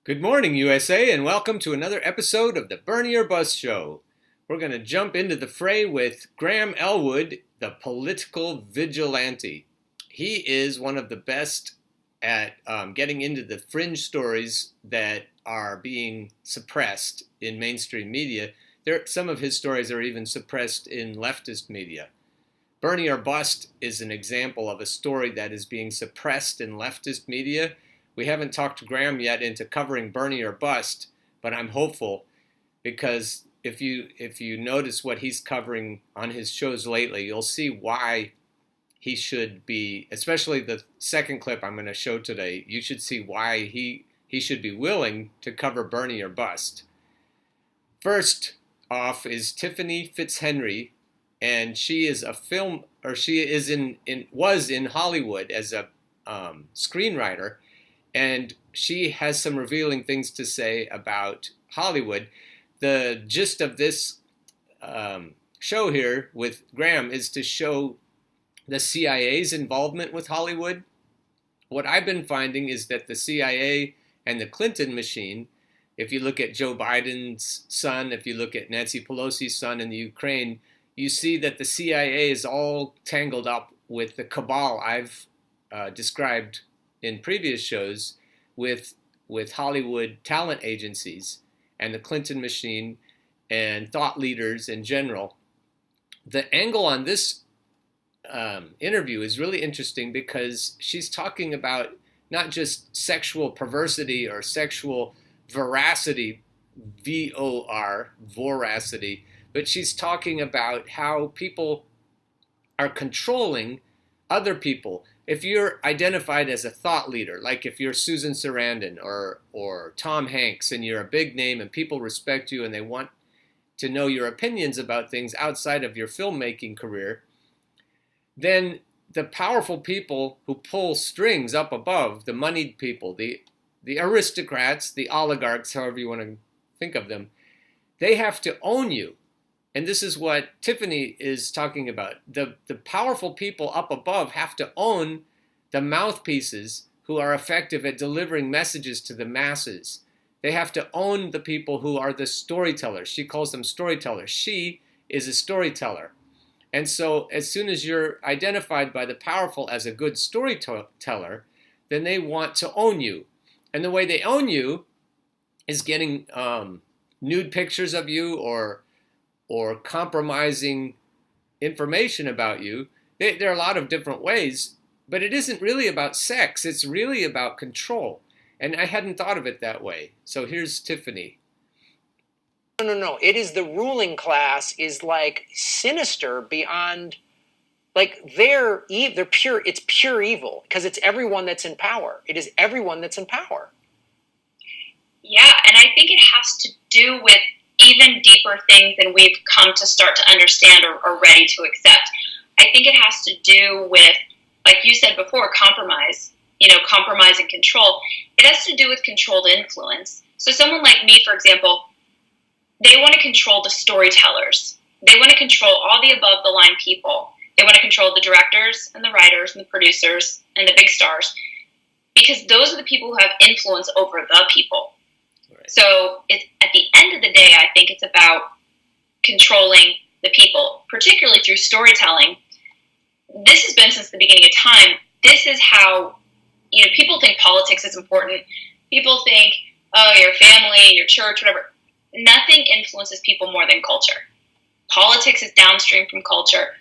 Good morning, USA, and welcome to another episode of the Bernie or Bust Show. We're going to jump into the fray with Graham Elwood, the political vigilante. He is one of the best at getting into the fringe stories that are being suppressed in mainstream media. Some of his stories are even suppressed in leftist media. Bernie or Bust is an example of a story that is being suppressed in leftist media. We haven't talked Graham yet into covering Bernie or Bust, but I'm hopeful because if you notice what he's covering on his shows lately, you'll see why he should be, especially the second clip I'm going to show today, you should see why he should be willing to cover Bernie or Bust. First off is Tiffany Fitzhenry, and she is was in Hollywood as a screenwriter. And she has some revealing things to say about Hollywood. The gist of this show here with Graham is to show the CIA's involvement with Hollywood. What I've been finding is that the CIA and the Clinton machine, if you look at Joe Biden's son, if you look at Nancy Pelosi's son in the Ukraine, you see that the CIA is all tangled up with the cabal I've described in previous shows with Hollywood talent agencies and the Clinton machine and thought leaders in general. The angle on this interview is really interesting because she's talking about not just sexual perversity or sexual voracity, voracity, but she's talking about how people are controlling other people. If you're identified as a thought leader, like if you're Susan Sarandon or Tom Hanks and you're a big name and people respect you and they want to know your opinions about things outside of your filmmaking career, then the powerful people who pull strings up above, the moneyed people, the aristocrats, the oligarchs, however you want to think of them, they have to own you. And this is what Tiffany is talking about. The powerful people up above have to own the mouthpieces who are effective at delivering messages to the masses. They have to own the people who are the storytellers. She calls them storytellers. She is a storyteller. And so as soon as you're identified by the powerful as a good storyteller, then they want to own you. And the way they own you is getting nude pictures of you or compromising information about you. There are a lot of different ways, but it isn't really about sex. It's really about control. And I hadn't thought of it that way. So here's Tiffany. No. It is the ruling class is like sinister beyond, like they're pure. It's pure evil because it's everyone that's in power. It is everyone that's in power. Yeah, and I think it has to do with even deeper things than we've come to start to understand or ready to accept. I think it has to do with, like you said before, compromise, compromise and control. It has to do with controlled influence. So someone like me, for example, they want to control the storytellers. They want to control all the above the line people. They want to control the directors and the writers and the producers and the big stars because those are the people who have influence over the people. So it's, at the end of the day, I think it's about controlling the people, particularly through storytelling. This has been since the beginning of time. This is how, people think politics is important. People think, your family, your church, whatever. Nothing influences people more than culture. Politics is downstream from culture.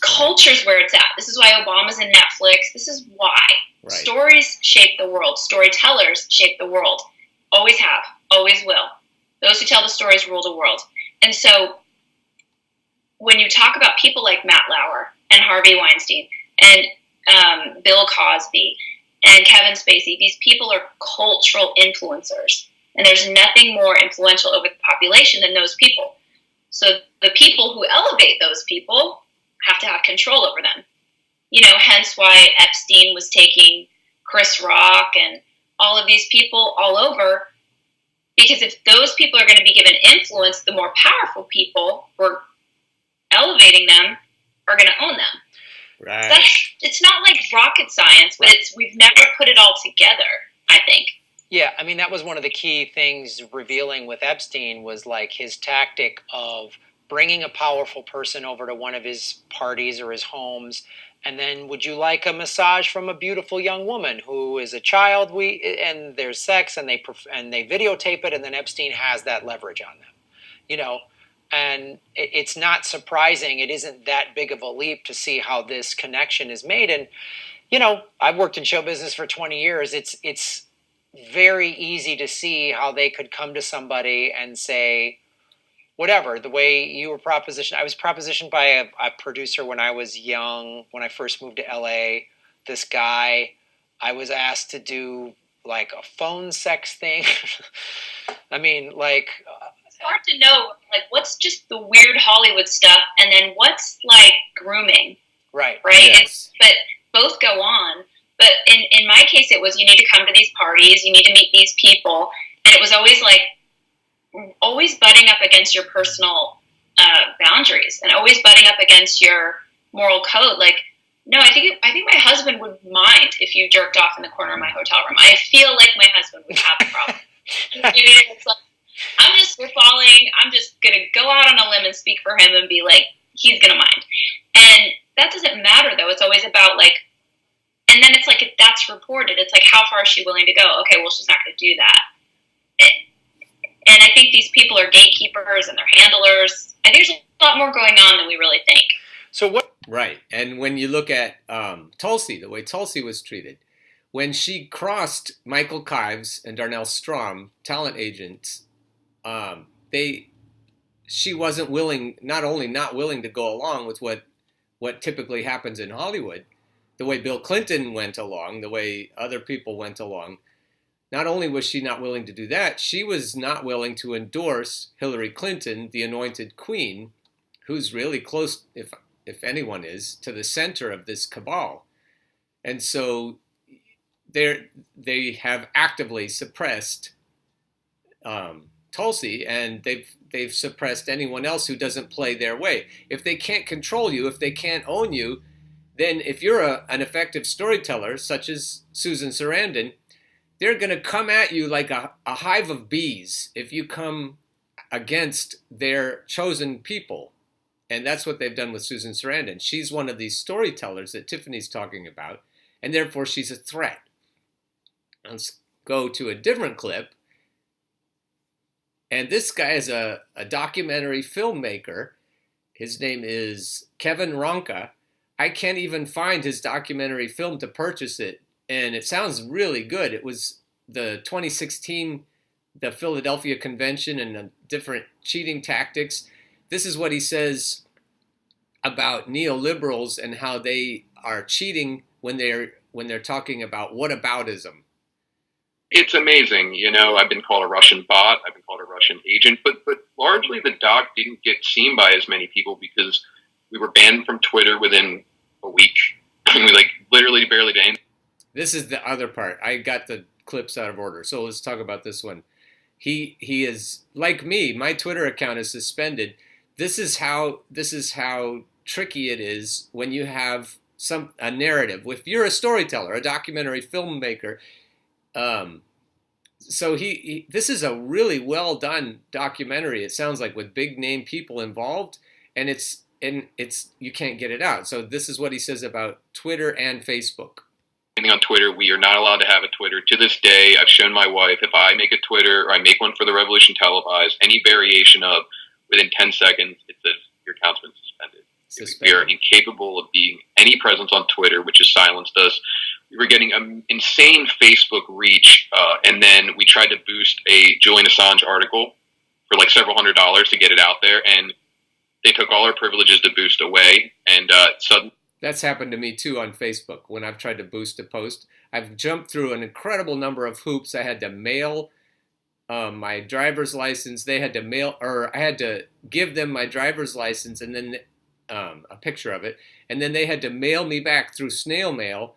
Culture's where it's at. This is why Obama's in Netflix. This is why. Right. Stories shape the world. Storytellers shape the world. Always have, always will. Those who tell the stories rule the world. And so when you talk about people like Matt Lauer and Harvey Weinstein and Bill Cosby and Kevin Spacey, these people are cultural influencers. And there's nothing more influential over the population than those people. So the people who elevate those people have to have control over them. Hence why Epstein was taking Chris Rock and all of these people all over, because if those people are going to be given influence, the more powerful people who are elevating them are going to own them. Right. So it's not like rocket science, but we've never put it all together, I think. Yeah, I mean, that was one of the key things revealing with Epstein was like his tactic of bringing a powerful person over to one of his parties or his homes, and then would you like a massage from a beautiful young woman who is a child? And there's sex, and they videotape it, and then Epstein has that leverage on them, you know. And it's not surprising. It isn't that big of a leap to see how this connection is made. And I've worked in show business for 20 years. It's very easy to see how they could come to somebody and say, whatever, the way you were propositioned. I was propositioned by a producer when I was young, when I first moved to LA. This guy, I was asked to do like a phone sex thing. I mean, like... it's hard to know, like, what's just the weird Hollywood stuff, and then what's, like, grooming. Right. Yes. But both go on. But in my case, it was you need to come to these parties, you need to meet these people, and it was always like butting up against your personal boundaries and always butting up against your moral code. Like, no, I think my husband would mind if you jerked off in the corner of my hotel room. I feel like my husband would have a problem. It's like, I'm just spitballing. I'm just gonna go out on a limb and speak for him and be like, he's gonna mind. And that doesn't matter though. It's always about like. And then it's like, if that's reported, it's like, how far is she willing to go? Okay, well, she's not going to do that. And I think these people are gatekeepers and they're handlers. I think there's a lot more going on than we really think. So what? Right. And when you look at Tulsi, the way Tulsi was treated, when she crossed Michael Kives and Darnell Strom, talent agents, she wasn't willing, not only not willing to go along with what typically happens in Hollywood, the way Bill Clinton went along, the way other people went along. Not only was she not willing to do that, she was not willing to endorse Hillary Clinton, the anointed queen, who's really close, if anyone is, to the center of this cabal. And so they have actively suppressed Tulsi, and they've suppressed anyone else who doesn't play their way. If they can't control you, if they can't own you, then if you're an effective storyteller, such as Susan Sarandon, they're going to come at you like a hive of bees if you come against their chosen people. And that's what they've done with Susan Sarandon. She's one of these storytellers that Tiffany's talking about, and therefore she's a threat. Let's go to a different clip. And this guy is a documentary filmmaker. His name is Kevin Ronka. I can't even find his documentary film to purchase it, and it sounds really good. It was the 2016, the Philadelphia Convention, and the different cheating tactics. This is what he says about neoliberals and how they are cheating when they're talking about whataboutism. It's amazing. I've been called a Russian bot. I've been called a Russian agent, but largely the doc didn't get seen by as many people because we were banned from Twitter within a week. And we literally barely did anything. This is the other part. I got the clips out of order. So let's talk about this one. He is like me. My Twitter account is suspended. This is how tricky it is when you have a narrative. If you're a storyteller, a documentary filmmaker, so this is a really well done documentary. It sounds like with big name people involved, and it's you can't get it out. So this is what he says about Twitter and Facebook. On Twitter, we are not allowed to have a Twitter. To this day, I've shown my wife, if I make a Twitter or I make one for the Revolution Televised, any variation of within 10 seconds, it says your account's been suspended. We are incapable of being any presence on Twitter, which has silenced us. We were getting an insane Facebook reach, and then we tried to boost a Julian Assange article for several $100s to get it out there, and they took all our privileges to boost away, and suddenly... That's happened to me too on Facebook when I've tried to boost a post. I've jumped through an incredible number of hoops. I had to mail my driver's license. They had to mail, or I had to give them my driver's license and then a picture of it, and then they had to mail me back through snail mail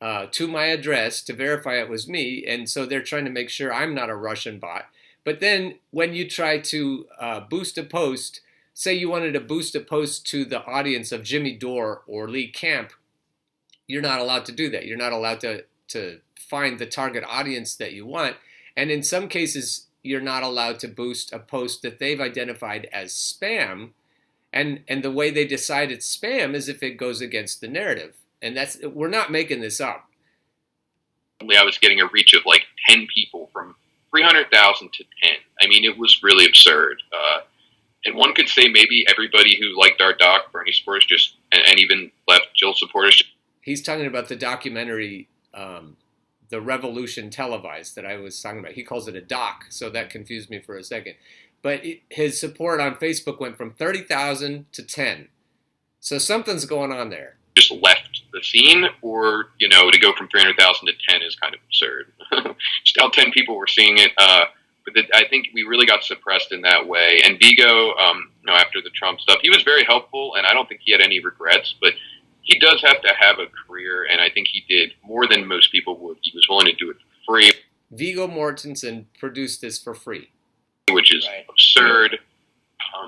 to my address to verify it was me. And so they're trying to make sure I'm not a Russian bot. But then when you try to boost a post, say you wanted to boost a post to the audience of Jimmy Dore or Lee Camp, you're not allowed to do that. You're not allowed to find the target audience that you want. And in some cases, you're not allowed to boost a post that they've identified as spam. And the way they decide it's spam is if it goes against the narrative. And we're not making this up. I was getting a reach of like 10 people from 300,000 to 10. I mean, it was really absurd. And one could say maybe everybody who liked our doc, Bernie supporters, and even left Jill supporters. He's talking about the documentary, The Revolution Televised, that I was talking about. He calls it a doc, so that confused me for a second. But his support on Facebook went from 30,000 to 10. So something's going on there. Just left the scene, or, to go from 300,000 to 10 is kind of absurd. Just how 10 people were seeing it. But I think we really got suppressed in that way. And Vigo, after the Trump stuff, he was very helpful, and I don't think he had any regrets, but he does have to have a career, and I think he did more than most people would. He was willing to do it for free. Viggo Mortensen produced this for free. Which is absurd,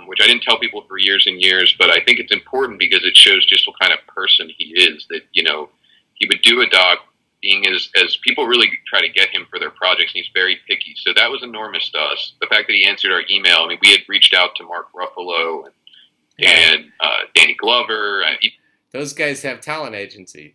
which I didn't tell people for years and years, but I think it's important because it shows just what kind of person he is, that, he would do a doc being as people really try to get him for their projects, and he's very picky. So that was enormous to us. The fact that he answered our email, I mean, we had reached out to Mark Ruffalo and Danny Glover. Those guys have talent agencies,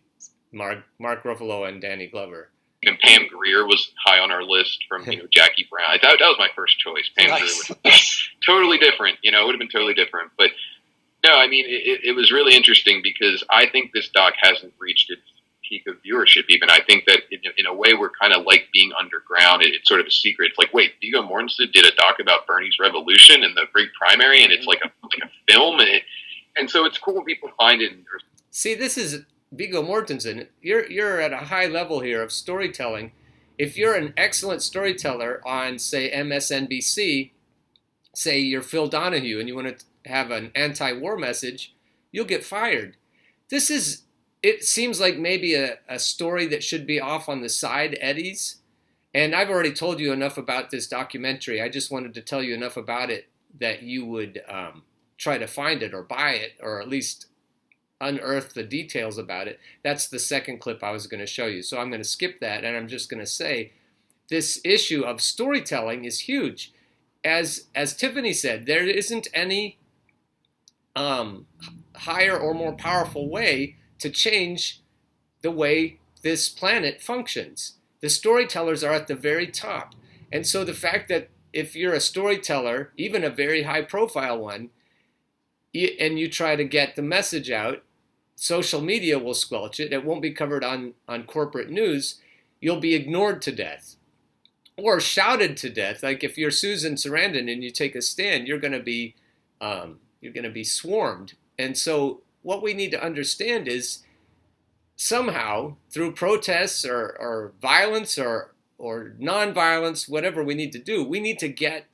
Mark Ruffalo and Danny Glover. And Pam Grier was high on our list from, Jackie Brown. That was my first choice. Pam Grier was totally different, it would have been totally different. But no, I mean, it was really interesting because I think this doc hasn't reached its peak of viewership even. I think that in a way we're kind of like being underground. It's sort of a secret. It's like, wait, Viggo Mortensen did a doc about Bernie's revolution and the Great Primary, and it's like a film, and so it's cool when people find it. See, this is Viggo Mortensen. You're at a high level here of storytelling. If you're an excellent storyteller on, say, MSNBC, say you're Phil Donahue, and you want to have an anti-war message, you'll get fired. It seems like maybe a story that should be off on the side eddies. And I've already told you enough about this documentary. I just wanted to tell you enough about it that you would try to find it or buy it, or at least unearth the details about it. That's the second clip I was going to show you. So I'm going to skip that, and I'm just going to say this issue of storytelling is huge. As Tiffany said, there isn't any higher or more powerful way to change the way this planet functions. The storytellers are at the very top. And so the fact that if you're a storyteller, even a very high profile one, and you try to get the message out, social media will squelch it. It won't be covered on corporate news. You'll be ignored to death or shouted to death. Like if you're Susan Sarandon and you take a stand, you're going to be swarmed. And so what we need to understand is somehow through protests or violence or nonviolence, whatever we need to do, we need to get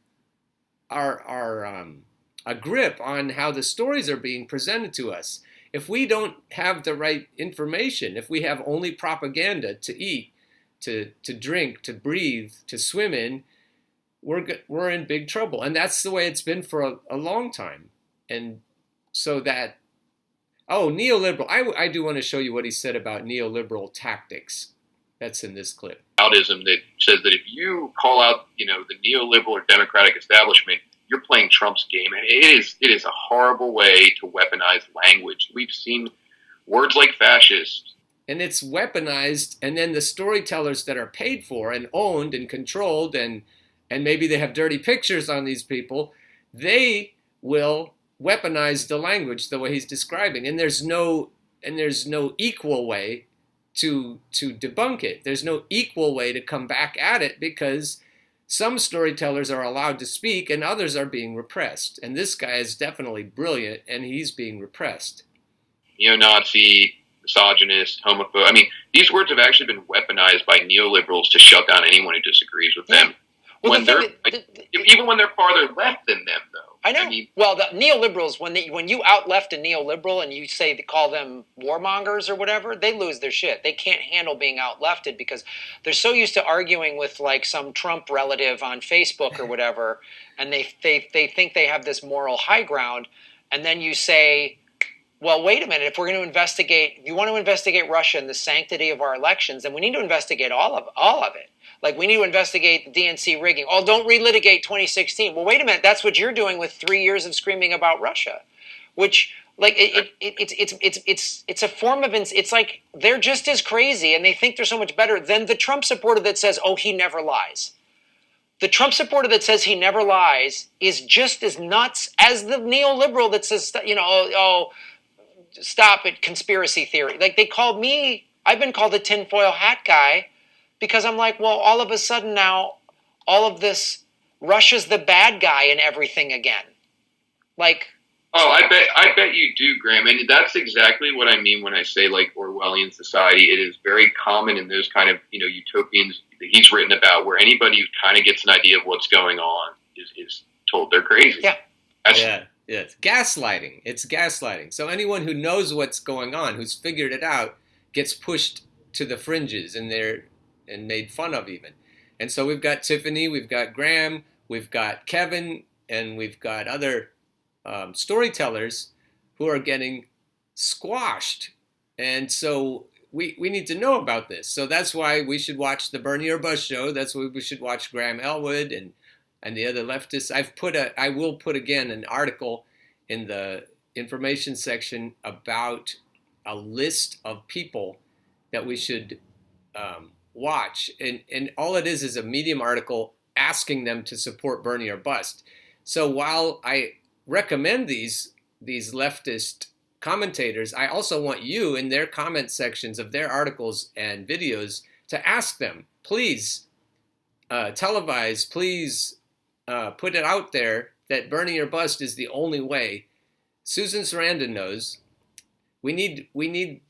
a grip on how the stories are being presented to us. If we don't have the right information, if we have only propaganda to eat, to drink, to breathe, to swim in, we're in big trouble. And that's the way it's been for a long time. And so that, neoliberal. I do want to show you what he said about neoliberal tactics. That's in this clip. Outism that says that if you call out, the neoliberal or democratic establishment, you're playing Trump's game. And it is a horrible way to weaponize language. We've seen words like fascist. And it's weaponized, and then the storytellers that are paid for and owned and controlled, and maybe they have dirty pictures on these people, they will weaponize the language the way he's describing. And there's no equal way to debunk it. There's no equal way to come back at it, because some storytellers are allowed to speak and others are being repressed. And this guy is definitely brilliant, and he's being repressed. Neo-Nazi, misogynist, homophobe. I mean, these words have actually been weaponized by neoliberals to shut down anyone who disagrees with them. Well, even when they're farther left than them, though. I know. Well, the neoliberals, when you out-left a neoliberal and you call them warmongers or whatever, they lose their shit. They can't handle being out-lefted because they're so used to arguing with like some Trump relative on Facebook or whatever, and they think they have this moral high ground, and then you say, well, wait a minute. If we're going to investigate, if you want to investigate Russia and the sanctity of our elections, then we need to investigate all of it. Like, we need to investigate the DNC rigging. Oh, don't relitigate 2016. Well, wait a minute. That's what you're doing with 3 years of screaming about Russia, which, like, it's a form of, it's like they're just as crazy and they think they're so much better than the Trump supporter that says, oh, he never lies. The Trump supporter that says he never lies is just as nuts as the neoliberal that says, stop it, conspiracy theory. Like, they called me, I've been called a tinfoil hat guy because I'm like, well, all of a sudden now, all of this, Russia's the bad guy in everything again. Like, oh, I bet you do, Graham. And that's exactly what I mean when I say, like, Orwellian society. It is very common in those kind of, utopians that he's written about, where anybody who kind of gets an idea of what's going on is told they're crazy. Yeah. Yeah. It's gaslighting. It's gaslighting. So anyone who knows what's going on, who's figured it out, gets pushed to the fringes and made fun of even. And so we've got Tiffany, we've got Graham, we've got Kevin, and we've got other storytellers who are getting squashed. And so we need to know about this. So that's why we should watch the Bernie or Bust show. That's why we should watch Graham Elwood and the other leftists. I will put again an article in the information section about a list of people that we should watch. And all it is a Medium article asking them to support Bernie or Bust. So while I recommend these leftist commentators, I also want you in their comment sections of their articles and videos to ask them, please televise, please put it out there that Bernie or Bust is the only way. Susan Sarandon knows. We need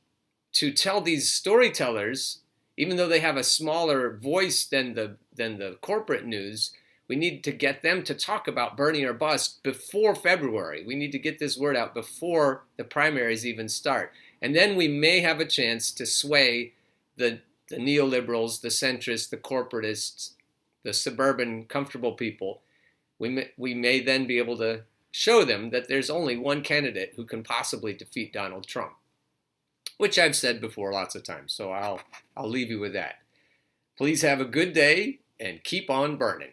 to tell these storytellers, even though they have a smaller voice than the corporate news, we need to get them to talk about Bernie or Bust before February. We need to get this word out before the primaries even start. And then we may have a chance to sway the neoliberals, the centrists, the corporatists, the suburban comfortable people. We may then be able to show them that there's only one candidate who can possibly defeat Donald Trump, which I've said before lots of times. So I'll leave you with that. Please have a good day and keep on burning.